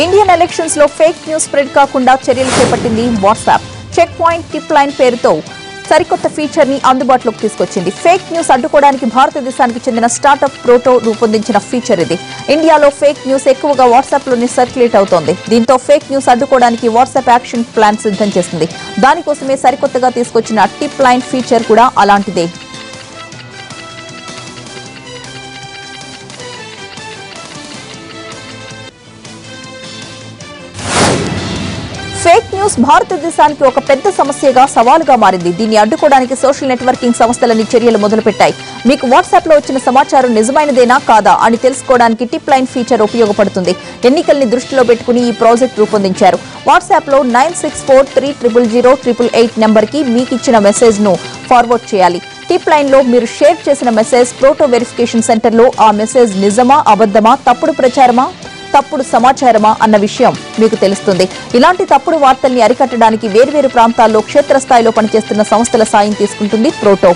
Indian elections లో fake news spread కాకుండా చర్యలు చేపట్టింది WhatsApp. Checkpoint tipline పేరుతో సరికొత్త ఫీచర్ ని అందుబాటులోకి తీసుకొచ్చింది. ఫేక్ న్యూస్ అడ్డుకోవడానికి భారతదేశానికి చెందిన స్టార్టప్ ప్రోటో రూపొందించిన ఫీచర్ ఇది. ఇండియాలో ఫేక్ న్యూస్ ఎక్కువగా వాట్సాప్ లోనే సర్క్యులేట్ అవుతోంది. దీంతో ఫేక్ న్యూస్ అడ్డుకోవడానికి వాట్సాప్ యాక్షన్ ప్లాన్ సిద్ధం చేసింది. దానికోసమే సరికొత్తగా తీసుకొచ్చిన టిప్ లైన్ ఫీచర్ కూడా అలాంటిదే. ఫేక్ న్యూస్ భారతదేశానికి ఒక పెద్ద సమస్యగా సవాలుగా మారింది. దీన్ని అడ్డుకోవడానికి సోషల్ నెట్వర్కింగ్ సంస్థలన్నీ చర్యలు మొదలుపెట్టాయి. మీకు వాట్సాప్ లో వచ్చిన సమాచారం నిజమైనదేనా కాదా అని తెలుసుకోవడానికి టిప్ లైన్ ఫీచర్ ఉపయోగపడుతుంది. ఎన్నికల్ని దృష్టిలో పెట్టుకుని ఈ ప్రాజెక్ట్ రూపొందించారు. వాట్సాప్ లో 9643000888 నెంబర్ కి మీకు ఇచ్చిన మెసేజ్ ను ఫార్వర్డ్ చేయాలి. టిప్ లైన్ లో మీరు షేర్ చేసిన మెసేజ్ ప్రోటో వెరిఫికేషన్ సెంటర్ లో ఆ మెసేజ్ నిజమా, అబద్ధమా, తప్పుడు ప్రచారమా, తప్పుడు సమాచారమా అన్న విషయం మీకు తెలుస్తుంది. ఇలాంటి తప్పుడు వార్తల్ని అరికట్టడానికి వేర్వేరు ప్రాంతాల్లో క్షేత్రస్థాయిలో పనిచేస్తున్న సంస్థల సాయం తీసుకుంటుంది ప్రోటో.